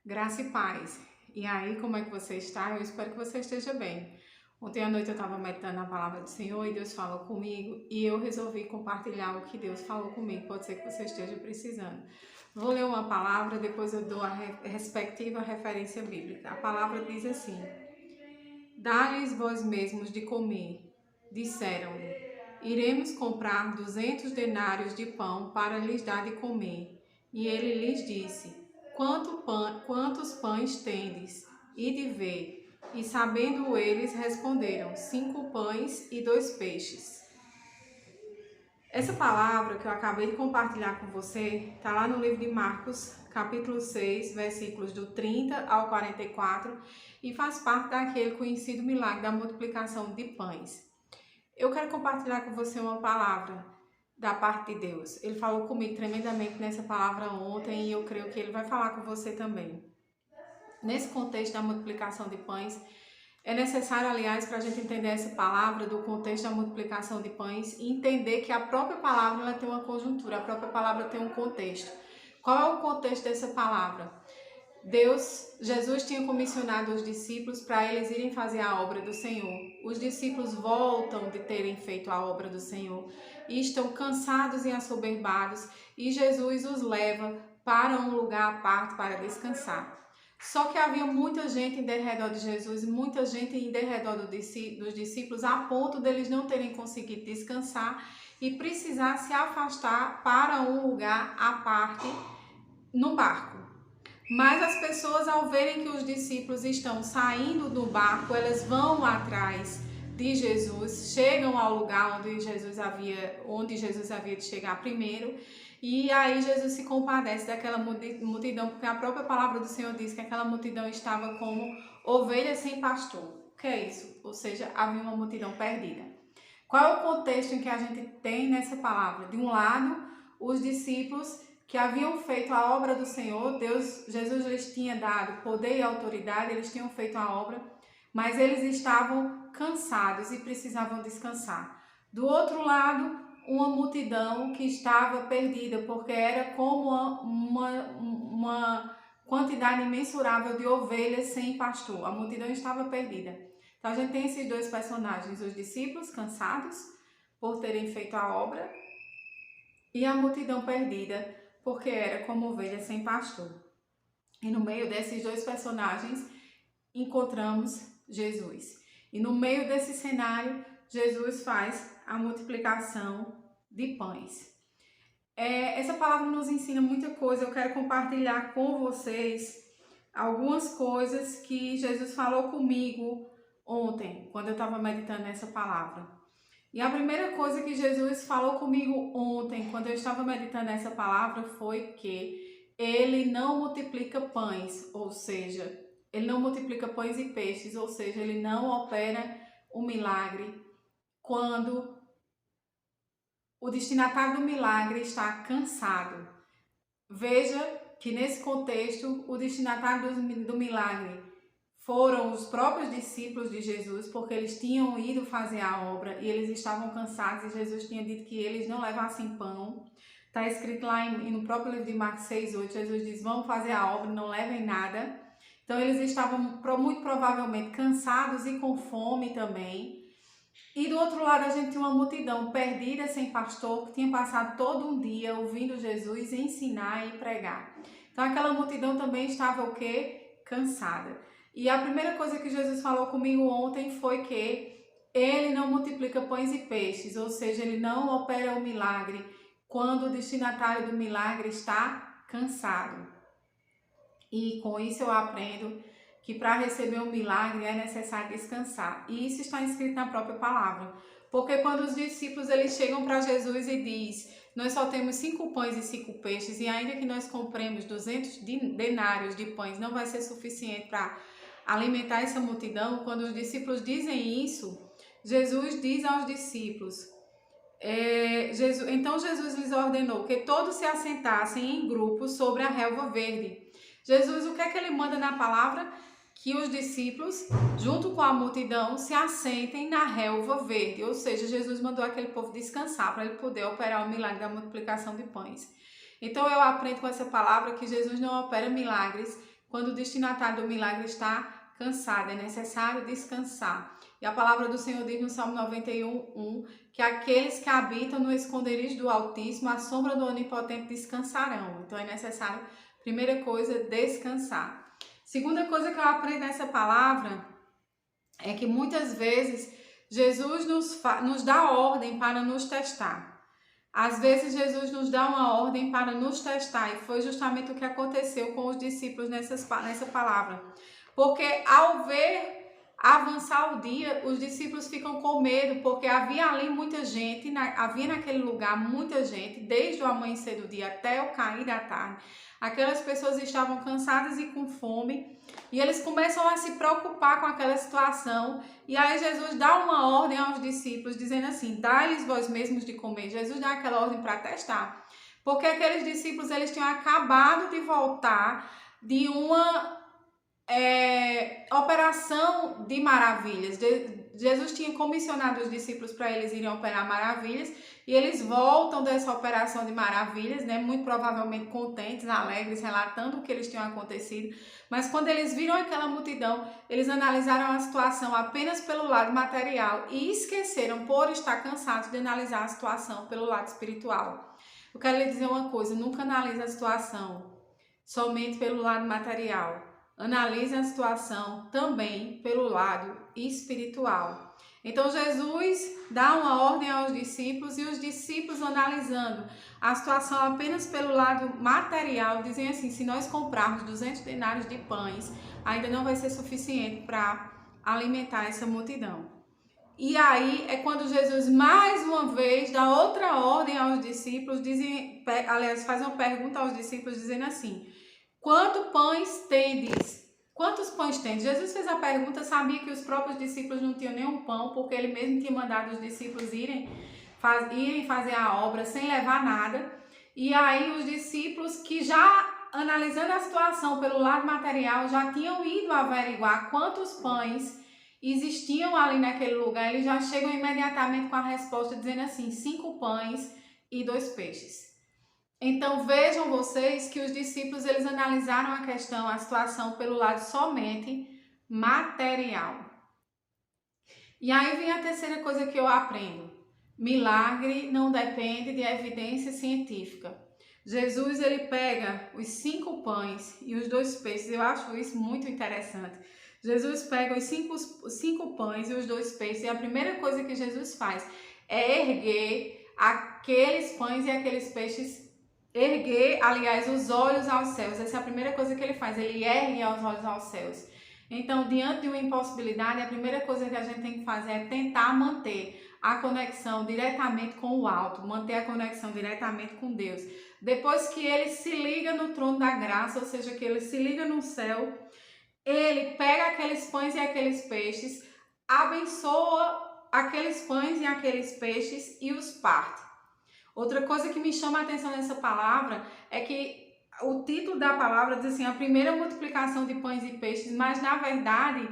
Graça e paz. E aí, como é que você está? Eu espero que você esteja bem. Ontem à noite eu estava meditando na palavra do Senhor e Deus falou comigo e eu resolvi compartilhar o que Deus falou comigo. Pode ser que você esteja precisando. Vou ler uma palavra, depois eu dou a respectiva referência bíblica. A palavra diz assim: Dá-lhes vós mesmos de comer. Disseram-lhe: Iremos comprar 200 denários de pão para lhes dar de comer. E ele lhes disse: Quantos pães tendes? Ide ver. E sabendo eles, responderam: 5 pães e 2 peixes. Essa palavra que eu acabei de compartilhar com você está lá no livro de Marcos, capítulo 6, versículos do 30 ao 44, e faz parte daquele conhecido milagre da multiplicação de pães. Eu quero compartilhar com você uma palavra da parte de Deus. Ele falou comigo tremendamente nessa palavra ontem e eu creio que ele vai falar com você também. Nesse contexto da multiplicação de pães, é necessário, aliás, para a gente entender essa palavra do contexto da multiplicação de pães e entender que a própria palavra ela tem uma conjuntura, a própria palavra tem um contexto. Qual é o contexto dessa palavra? Jesus tinha comissionado os discípulos para eles irem fazer a obra do Senhor. Os discípulos voltam de terem feito a obra do Senhor e estão cansados e assoberbados, e Jesus os leva para um lugar à parte para descansar. Só que havia muita gente em derredor de Jesus, muita gente em derredor dos discípulos, a ponto deles não terem conseguido descansar e precisar se afastar para um lugar à parte no barco. Mas as pessoas, ao verem que os discípulos estão saindo do barco, elas vão atrás de Jesus, chegam ao lugar onde Jesus havia de chegar primeiro, e aí Jesus se compadece daquela multidão, porque a própria palavra do Senhor diz que aquela multidão estava como ovelhas sem pastor. O que é isso? Ou seja, havia uma multidão perdida. Qual é o contexto em que a gente tem nessa palavra? De um lado, os discípulos que haviam feito a obra do Senhor, Jesus lhes tinha dado poder e autoridade, eles tinham feito a obra, mas eles estavam cansados e precisavam descansar. Do outro lado, uma multidão que estava perdida, porque era como uma quantidade imensurável de ovelhas sem pastor. A multidão estava perdida. Então a gente tem esses dois personagens, os discípulos cansados por terem feito a obra e a multidão perdida, porque era como ovelha sem pastor. E no meio desses dois personagens encontramos Jesus. E no meio desse cenário, Jesus faz a multiplicação de pães. Essa palavra nos ensina muita coisa. Eu quero compartilhar com vocês algumas coisas que Jesus falou comigo ontem, quando eu estava meditando nessa palavra. E a primeira coisa que Jesus falou comigo ontem, quando eu estava meditando nessa palavra, foi que ele não multiplica pães, ou seja, ele não multiplica pães e peixes, ou seja, ele não opera o milagre quando o destinatário do milagre está cansado. Veja que nesse contexto, o destinatário do milagre foram os próprios discípulos de Jesus, porque eles tinham ido fazer a obra e eles estavam cansados e Jesus tinha dito que eles não levassem pão. Está escrito lá no próprio livro de Marcos 6:8, Jesus diz: vão fazer a obra, não levem nada. Então eles estavam muito provavelmente cansados e com fome também. E do outro lado a gente tinha uma multidão perdida, sem pastor, que tinha passado todo um dia ouvindo Jesus ensinar e pregar. Então aquela multidão também estava o quê? Cansada. E a primeira coisa que Jesus falou comigo ontem foi que ele não multiplica pães e peixes, ou seja, ele não opera o milagre quando o destinatário do milagre está cansado. E com isso eu aprendo que para receber um milagre é necessário descansar. E isso está escrito na própria palavra. Porque quando os discípulos eles chegam para Jesus e diz: nós só temos 5 pães e 5 peixes, e ainda que nós compremos 200 denários de pães, não vai ser suficiente para alimentar essa multidão. Quando os discípulos dizem isso, Jesus diz aos discípulos: então Jesus lhes ordenou que todos se assentassem em grupos sobre a relva verde. Jesus, o que é que ele manda na palavra? Que os discípulos, junto com a multidão, se assentem na relva verde. Ou seja, Jesus mandou aquele povo descansar para ele poder operar o milagre da multiplicação de pães. Então eu aprendo com essa palavra que Jesus não opera milagres quando o destinatário do milagre está cansado, é necessário descansar. E a palavra do Senhor diz no Salmo 91:1 que aqueles que habitam no esconderijo do Altíssimo, à sombra do Onipotente descansarão. Então é necessário, primeira coisa, descansar. Segunda coisa que eu aprendo nessa palavra é que muitas vezes Jesus nos dá ordem para nos testar. Às vezes Jesus nos dá uma ordem para nos testar, e foi justamente o que aconteceu com os discípulos nessa palavra. Porque ao ver avançar o dia, os discípulos ficam com medo, porque havia ali muita gente, havia naquele lugar muita gente, desde o amanhecer do dia até o cair da tarde. Aquelas pessoas estavam cansadas e com fome, e eles começam a se preocupar com aquela situação. E aí Jesus dá uma ordem aos discípulos, dizendo assim: dai-lhes vós mesmos de comer. Jesus dá aquela ordem para testar, porque aqueles discípulos eles tinham acabado de voltar de uma operação de maravilhas. Jesus tinha comissionado os discípulos para eles irem operar maravilhas, e eles voltam dessa operação de maravilhas, né, muito provavelmente contentes, alegres, relatando o que eles tinham acontecido. Mas quando eles viram aquela multidão, eles analisaram a situação apenas pelo lado material e esqueceram, por estar cansados, de analisar a situação pelo lado espiritual. Eu quero lhe dizer uma coisa: nunca analise a situação somente pelo lado material. Analise a situação também pelo lado espiritual. Então Jesus dá uma ordem aos discípulos, e os discípulos, analisando a situação apenas pelo lado material, dizem assim: se nós comprarmos 200 denários de pães, ainda não vai ser suficiente para alimentar essa multidão. E aí é quando Jesus mais uma vez dá outra ordem aos discípulos, faz uma pergunta aos discípulos dizendo assim: quantos pães tendes? Quantos pães tendes? Jesus fez a pergunta, sabia que os próprios discípulos não tinham nenhum pão, porque ele mesmo tinha mandado os discípulos irem fazer a obra sem levar nada. E aí os discípulos, que já analisando a situação pelo lado material, já tinham ido averiguar quantos pães existiam ali naquele lugar, eles já chegam imediatamente com a resposta dizendo assim: 5 pães e 2 peixes. Então vejam vocês que os discípulos eles analisaram a questão, a situação pelo lado somente material. E aí vem a terceira coisa que eu aprendo: milagre não depende de evidência científica. Jesus ele pega os 5 pães e os 2 peixes, eu acho isso muito interessante. Jesus pega os cinco pães e os 2 peixes, e a primeira coisa que Jesus faz é erguer aqueles pães e aqueles peixes, aliás, os olhos aos céus. Essa é a primeira coisa que ele faz, ele ergue os olhos aos céus. Então, diante de uma impossibilidade, a primeira coisa que a gente tem que fazer é tentar manter a conexão diretamente com o alto, manter a conexão diretamente com Deus. Depois que ele se liga no trono da graça, ou seja, que ele se liga no céu, ele pega aqueles pães e aqueles peixes, abençoa aqueles pães e aqueles peixes e os parte. Outra coisa que me chama a atenção nessa palavra é que o título da palavra diz assim: a primeira multiplicação de pães e peixes, mas na verdade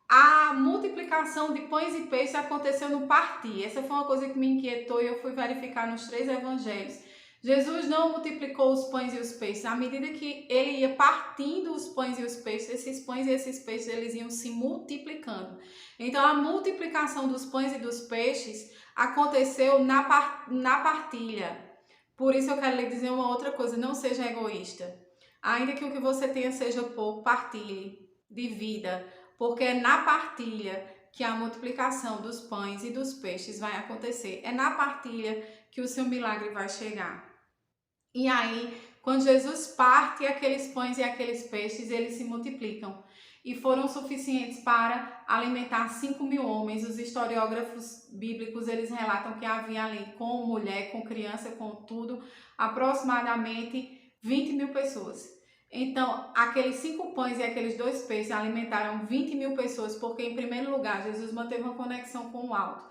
a multiplicação de pães e peixes aconteceu no partir. Essa foi uma coisa que me inquietou e eu fui verificar nos 3 evangelhos. Jesus não multiplicou os pães e os peixes. À medida que ele ia partindo os pães e os peixes, esses pães e esses peixes eles iam se multiplicando. Então a multiplicação dos pães e dos peixes aconteceu na partilha. Por isso eu quero lhe dizer uma outra coisa: não seja egoísta. Ainda que o que você tenha seja pouco, partilhe, divida, porque é na partilha que a multiplicação dos pães e dos peixes vai acontecer. É na partilha que o seu milagre vai chegar. E aí, quando Jesus parte aqueles pães e aqueles peixes, eles se multiplicam. E foram suficientes para alimentar 5.000 homens. Os historiógrafos bíblicos, eles relatam que havia ali, com mulher, com criança, com tudo, aproximadamente 20.000 pessoas. Então, aqueles 5 pães e aqueles 2 peixes alimentaram 20.000 pessoas, porque em primeiro lugar, Jesus manteve uma conexão com o alto.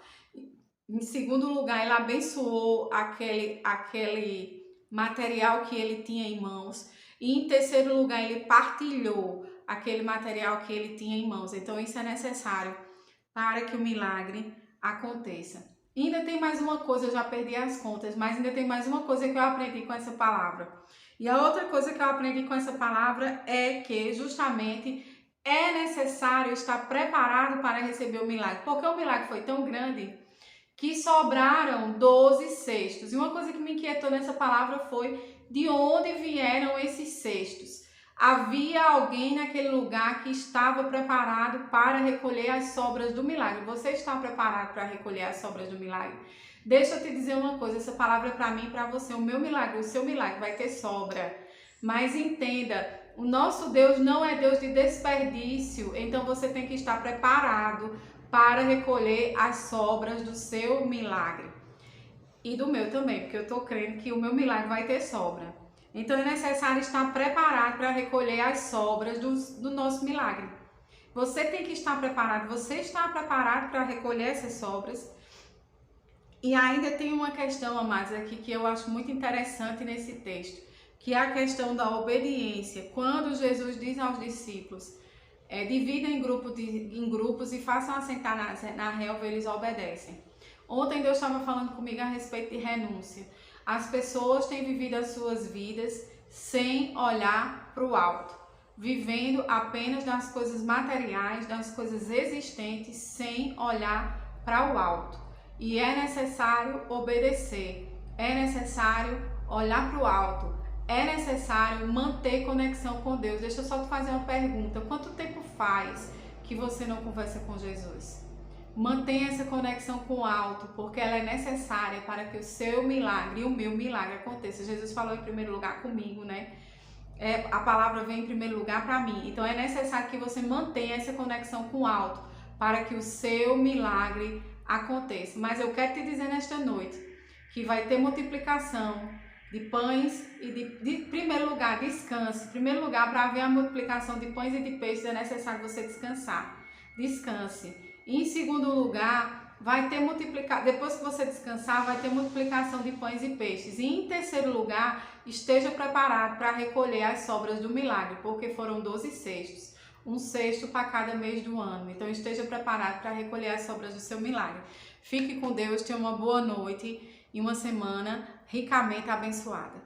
Em segundo lugar, ele abençoou aquele material que ele tinha em mãos. E em terceiro lugar, ele partilhou aquele material que ele tinha em mãos. Então isso é necessário para que o milagre aconteça. E ainda tem mais uma coisa, eu já perdi as contas, mas ainda tem mais uma coisa que eu aprendi com essa palavra. E a outra coisa que eu aprendi com essa palavra é que justamente é necessário estar preparado para receber o milagre, porque o milagre foi tão grande que sobraram 12 cestos. E uma coisa que me inquietou nessa palavra foi de onde vieram esses cestos. Havia alguém naquele lugar que estava preparado para recolher as sobras do milagre. Você está preparado para recolher as sobras do milagre? Deixa eu te dizer uma coisa, essa palavra é para mim e para você. O meu milagre, o seu milagre vai ter sobra. Mas entenda, o nosso Deus não é Deus de desperdício, então você tem que estar preparado para recolher as sobras do seu milagre. E do meu também, porque eu estou crendo que o meu milagre vai ter sobra. Então é necessário estar preparado para recolher as sobras do nosso milagre. Você tem que estar preparado, você está preparado para recolher essas sobras. E ainda tem uma questão, amados, aqui que eu acho muito interessante nesse texto, que é a questão da obediência. Quando Jesus diz aos discípulos, dividam em grupos e façam assentar na relva, eles obedecem. Ontem Deus estava falando comigo a respeito de renúncia. As pessoas têm vivido as suas vidas sem olhar para o alto, vivendo apenas das coisas materiais, das coisas existentes, sem olhar para o alto. E é necessário obedecer, é necessário olhar para o alto, é necessário manter conexão com Deus. Deixa eu só te fazer uma pergunta. Quanto tempo faz que você não conversa com Jesus? Mantenha essa conexão com o alto, porque ela é necessária para que o seu milagre e o meu milagre aconteça. Jesus falou em primeiro lugar comigo, né? A palavra vem em primeiro lugar para mim. Então é necessário que você mantenha essa conexão com o alto para que o seu milagre aconteça. Mas eu quero te dizer nesta noite que vai ter multiplicação de pães e de primeiro lugar, descanse. Em primeiro lugar, para haver a multiplicação de pães e de peixes, é necessário você descansar. Descanse. E em segundo lugar, vai ter depois que você descansar, vai ter multiplicação de pães e peixes. E em terceiro lugar, esteja preparado para recolher as sobras do milagre, porque foram 12 cestos. Um cesto para cada mês do ano. Então esteja preparado para recolher as sobras do seu milagre. Fique com Deus, tenha uma boa noite e uma semana ricamente abençoada.